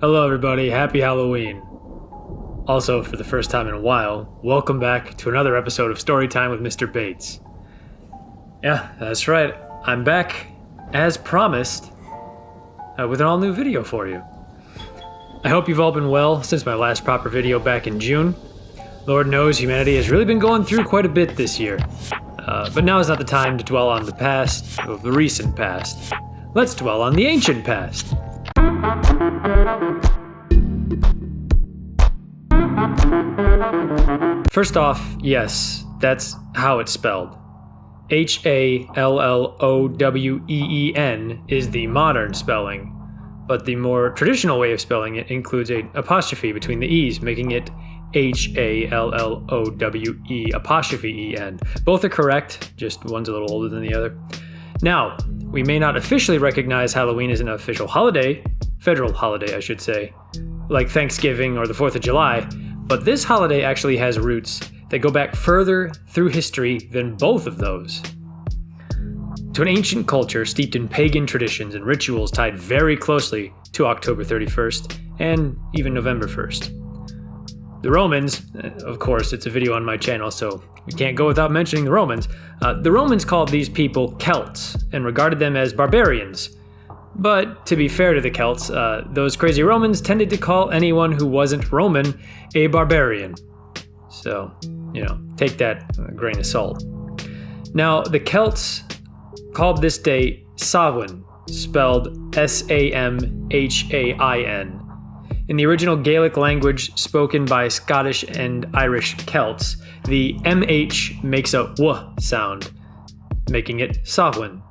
Hello everybody, happy Halloween. Also, for the first time in a while, welcome back to another episode of Storytime with Mr. Bates. Yeah, that's right, I'm back, as promised, with an all-new video for you. I hope you've all been well since my last proper video back in June. Lord knows humanity has really been going through quite a bit this year. But now is not the time to dwell on the past, or the recent past. Let's dwell on the ancient past. First off, yes, that's how it's spelled. Halloween is the modern spelling, but the more traditional way of spelling it includes an apostrophe between the E's, making it Hallowen. Both are correct, just one's a little older than the other. Now, we may not officially recognize Halloween as an official holiday, federal holiday I should say, like Thanksgiving or the 4th of July, but this holiday actually has roots that go back further through history than both of those. To an ancient culture steeped in pagan traditions and rituals tied very closely to October 31st and even November 1st. The Romans, of course, it's a video on my channel, so we can't go without mentioning the Romans. The Romans called these people Celts and regarded them as barbarians. But to be fair to the Celts, those crazy Romans tended to call anyone who wasn't Roman a barbarian. So, take that with a grain of salt. Now, the Celts called this day Samhain, spelled Samhain. In the original Gaelic language spoken by Scottish and Irish Celts, the MH makes a W sound, making it Samhain.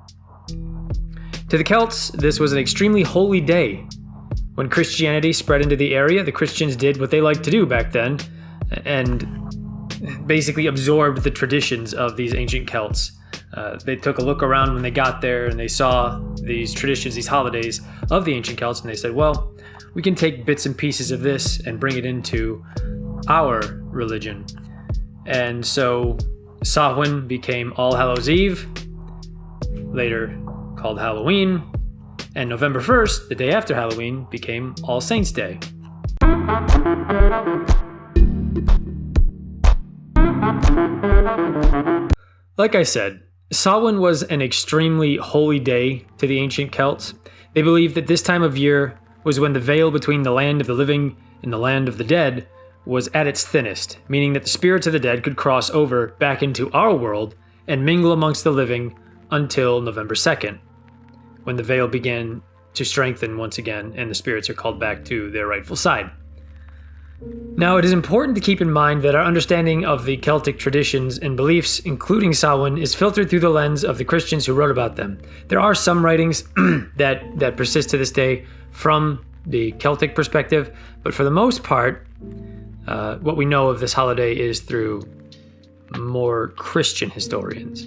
To the Celts, this was an extremely holy day. When Christianity spread into the area, the Christians did what they liked to do back then, and basically absorbed the traditions of these ancient Celts. They took a look around when they got there and they saw these traditions, these holidays of the ancient Celts, and they said, well, we can take bits and pieces of this and bring it into our religion. And so Samhain became All Hallows Eve, later called Halloween, and November 1st, the day after Halloween, became All Saints' Day. Like I said, Samhain was an extremely holy day to the ancient Celts. They believed that this time of year was when the veil between the land of the living and the land of the dead was at its thinnest, meaning that the spirits of the dead could cross over back into our world and mingle amongst the living until November 2nd, when the veil began to strengthen once again and the spirits are called back to their rightful side. Now, it is important to keep in mind that our understanding of the Celtic traditions and beliefs, including Samhain, is filtered through the lens of the Christians who wrote about them. There are some writings that persist to this day from the Celtic perspective, but for the most part, what we know of this holiday is through more Christian historians.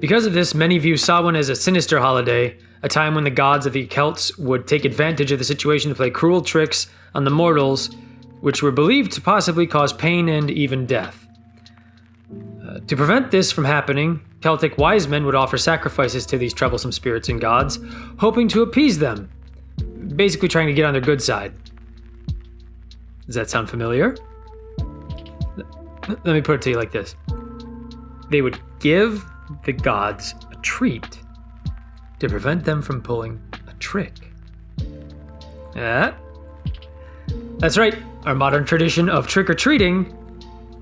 Because of this, many view Samhain as a sinister holiday, a time when the gods of the Celts would take advantage of the situation to play cruel tricks on the mortals, which were believed to possibly cause pain and even death. To prevent this from happening, Celtic wise men would offer sacrifices to these troublesome spirits and gods, hoping to appease them, basically trying to get on their good side. Does that sound familiar? Let me put it to you like this. They would give the gods a treat to prevent them from pulling a trick. That's right, our modern tradition of trick-or-treating,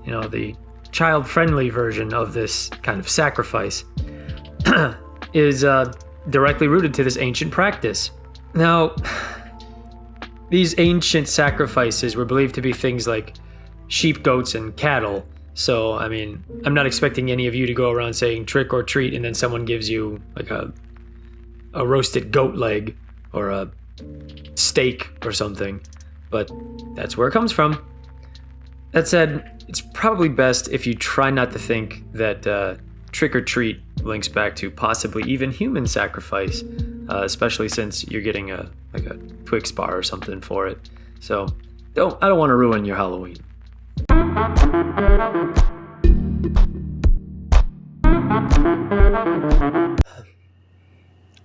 the child-friendly version of this kind of sacrifice, is directly rooted to this ancient practice. Now, these ancient sacrifices were believed to be things like sheep, goats, and cattle. So, I'm not expecting any of you to go around saying trick or treat and then someone gives you like a roasted goat leg or a steak or something. But that's where it comes from. That said, it's probably best if you try not to think that trick or treat links back to possibly even human sacrifice, especially since you're getting a Twix bar or something for it. So I don't want to ruin your Halloween.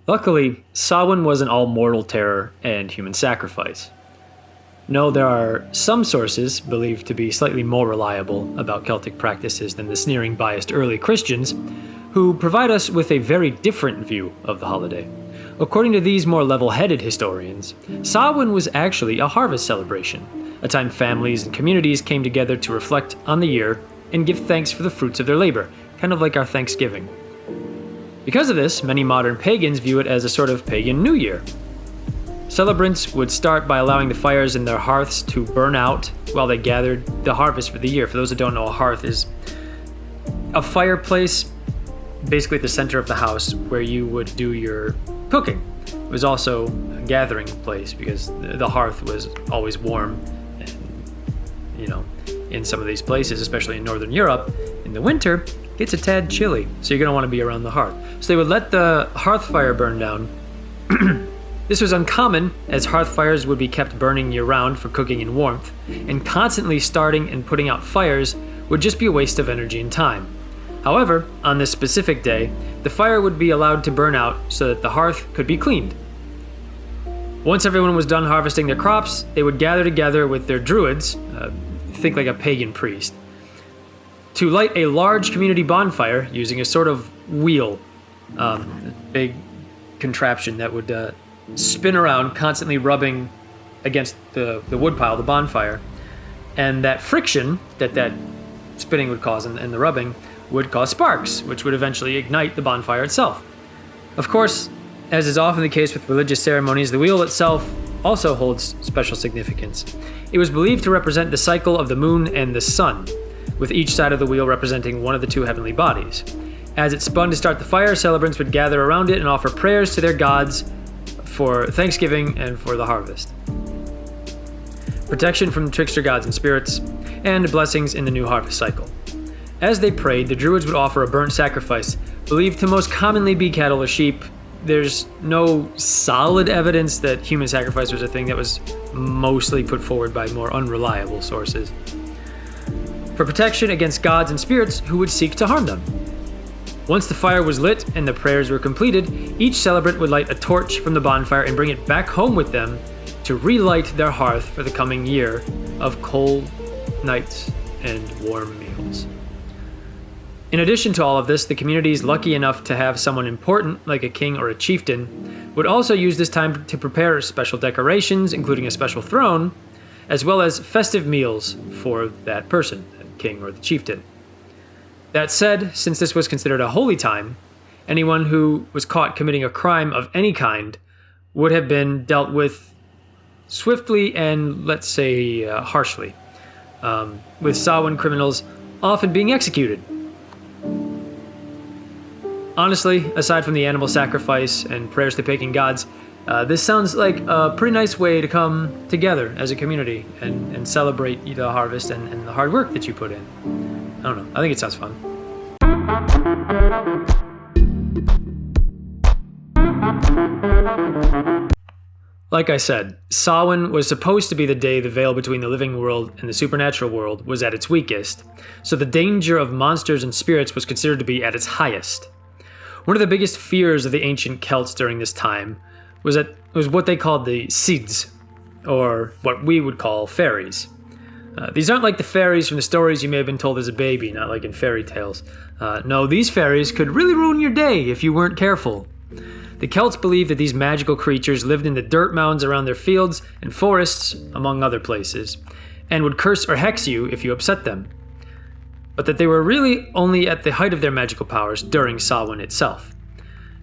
Luckily, Samhain wasn't all mortal terror and human sacrifice. No, there are some sources believed to be slightly more reliable about Celtic practices than the sneering, biased early Christians, who provide us with a very different view of the holiday. According to these more level-headed historians, Samhain was actually a harvest celebration, a time families and communities came together to reflect on the year and give thanks for the fruits of their labor, kind of like our Thanksgiving. Because of this, many modern pagans view it as a sort of pagan New Year. Celebrants would start by allowing the fires in their hearths to burn out while they gathered the harvest for the year. For those who don't know, a hearth is a fireplace basically at the center of the house where you would do your cooking. It was also a gathering place because the hearth was always warm. And, in some of these places, especially in Northern Europe, in the winter, it's a tad chilly, so you're going to want to be around the hearth. So they would let the hearth fire burn down. This was uncommon, as hearth fires would be kept burning year-round for cooking and warmth, and constantly starting and putting out fires would just be a waste of energy and time. However, on this specific day, the fire would be allowed to burn out so that the hearth could be cleaned. Once everyone was done harvesting their crops, they would gather together with their druids, think like a pagan priest, to light a large community bonfire using a sort of wheel, a big contraption that would spin around, constantly rubbing against the woodpile, the bonfire. And that friction that spinning would cause and the rubbing would cause sparks, which would eventually ignite the bonfire itself. Of course, as is often the case with religious ceremonies, the wheel itself also holds special significance. It was believed to represent the cycle of the moon and the sun, with each side of the wheel representing one of the two heavenly bodies. As it spun to start the fire, celebrants would gather around it and offer prayers to their gods for Thanksgiving and for the harvest, protection from trickster gods and spirits, and blessings in the new harvest cycle. As they prayed, the druids would offer a burnt sacrifice, believed to most commonly be cattle or sheep. There's no solid evidence that human sacrifice was a thing. That was mostly put forward by more unreliable sources, for protection against gods and spirits who would seek to harm them. Once the fire was lit and the prayers were completed, each celebrant would light a torch from the bonfire and bring it back home with them to relight their hearth for the coming year of cold nights and warm meals. In addition to all of this, the communities lucky enough to have someone important, like a king or a chieftain, would also use this time to prepare special decorations, including a special throne, as well as festive meals for that person, the king or the chieftain. That said, since this was considered a holy time, anyone who was caught committing a crime of any kind would have been dealt with swiftly and, let's say, harshly, with Samhain criminals often being executed. Honestly, aside from the animal sacrifice and prayers to pagan gods, this sounds like a pretty nice way to come together as a community and celebrate the harvest and the hard work that you put in. I don't know. I think it sounds fun. Like I said, Samhain was supposed to be the day the veil between the living world and the supernatural world was at its weakest, so the danger of monsters and spirits was considered to be at its highest. One of the biggest fears of the ancient Celts during this time was what they called the Sids, or what we would call fairies. These aren't like the fairies from the stories you may have been told as a baby, not like in fairy tales. No, these fairies could really ruin your day if you weren't careful. The Celts believed that these magical creatures lived in the dirt mounds around their fields and forests, among other places, and would curse or hex you if you upset them. But that they were really only at the height of their magical powers during Samhain itself.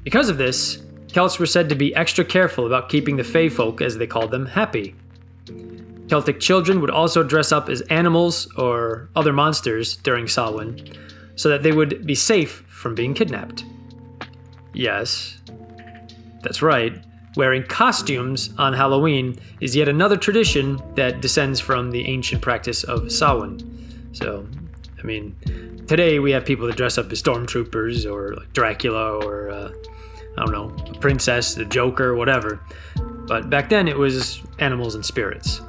Because of this, Celts were said to be extra careful about keeping the Fae folk, as they called them, happy. Celtic children would also dress up as animals or other monsters during Samhain, so that they would be safe from being kidnapped. Yes, that's right. Wearing costumes on Halloween is yet another tradition that descends from the ancient practice of Samhain. So, I mean, today we have people that dress up as stormtroopers or like Dracula or, I don't know, a princess, the Joker, whatever. But back then it was animals and spirits.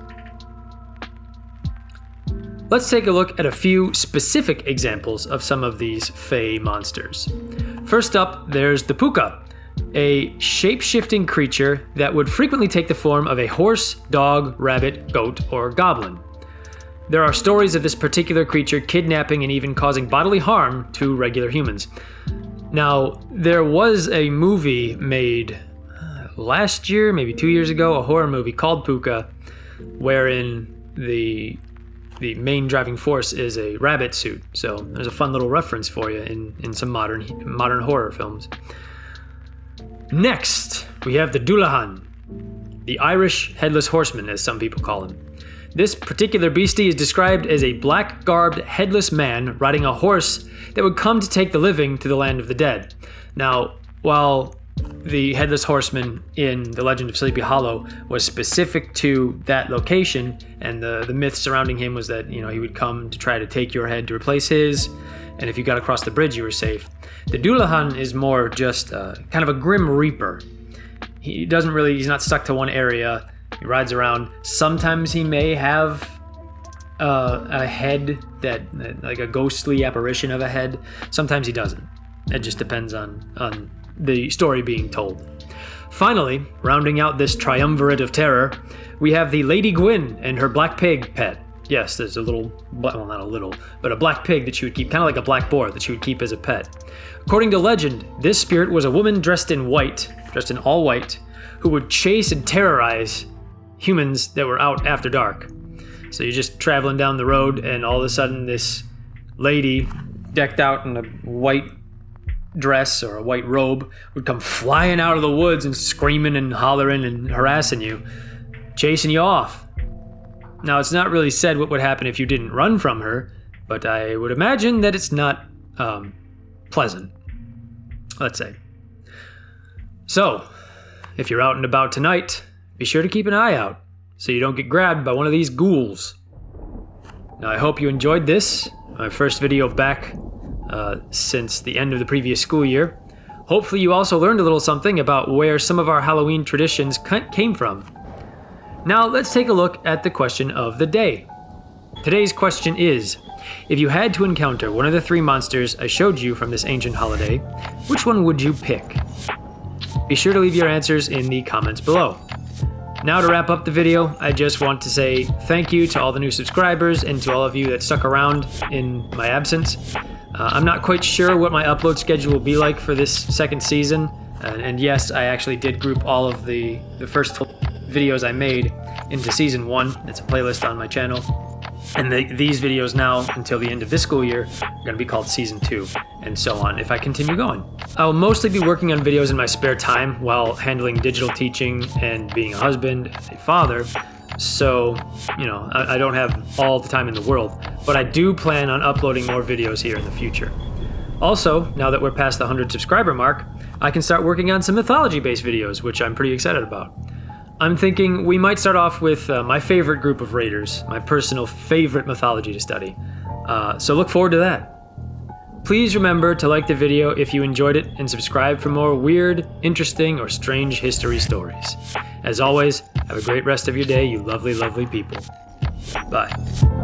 Let's take a look at a few specific examples of some of these Fae monsters. First up, there's the Puka. a shape-shifting creature that would frequently take the form of a horse, dog, rabbit, goat, or goblin. There are stories of this particular creature kidnapping and even causing bodily harm to regular humans. Now, there was a movie made last year, maybe 2 years ago, a horror movie called Puka, wherein the main driving force is a rabbit suit. So there's a fun little reference for you in some modern horror films. Next, we have the Dullahan, the Irish headless horseman, as some people call him. This particular beastie is described as a black-garbed, headless man riding a horse that would come to take the living to the land of the dead. Now, while the headless horseman in the Legend of Sleepy Hollow was specific to that location, and the myth surrounding him was that, he would come to try to take your head to replace his, and if you got across the bridge, you were safe. The Dullahan is more just kind of a grim reaper. He's not stuck to one area. He rides around. Sometimes he may have a head that like a ghostly apparition of a head. Sometimes he doesn't. It just depends on the story being told. Finally, rounding out this triumvirate of terror, we have the Lady Gwyn and her black pig pet. Yes, there's a black pig that she would keep, kind of like a black boar that she would keep as a pet. According to legend, this spirit was a woman dressed in all white, who would chase and terrorize humans that were out after dark. So you're just traveling down the road, and all of a sudden this lady decked out in a white dress or a white robe would come flying out of the woods and screaming and hollering and harassing you, chasing you off. Now, it's not really said what would happen if you didn't run from her, but I would imagine that it's not pleasant, let's say. So, if you're out and about tonight, be sure to keep an eye out so you don't get grabbed by one of these ghouls. Now, I hope you enjoyed this, my first video back since the end of the previous school year. Hopefully you also learned a little something about where some of our Halloween traditions came from. Now let's take a look at the question of the day. Today's question is, if you had to encounter one of the 3 monsters I showed you from this ancient holiday, which one would you pick? Be sure to leave your answers in the comments below. Now to wrap up the video, I just want to say thank you to all the new subscribers and to all of you that stuck around in my absence. I'm not quite sure what my upload schedule will be like for this second season, and yes, I actually did group all of the first videos I made into season 1. It's a playlist on my channel, and these videos now until the end of this school year are going to be called season 2, and so on if I continue going. I'll mostly be working on videos in my spare time while handling digital teaching and being a husband and a father. So, I don't have all the time in the world, but I do plan on uploading more videos here in the future. Also, now that we're past the 100 subscriber mark, I can start working on some mythology-based videos, which I'm pretty excited about. I'm thinking we might start off with my favorite group of raiders, my personal favorite mythology to study. So look forward to that. Please remember to like the video if you enjoyed it and subscribe for more weird, interesting, or strange history stories. As always, have a great rest of your day, you lovely, lovely people. Bye.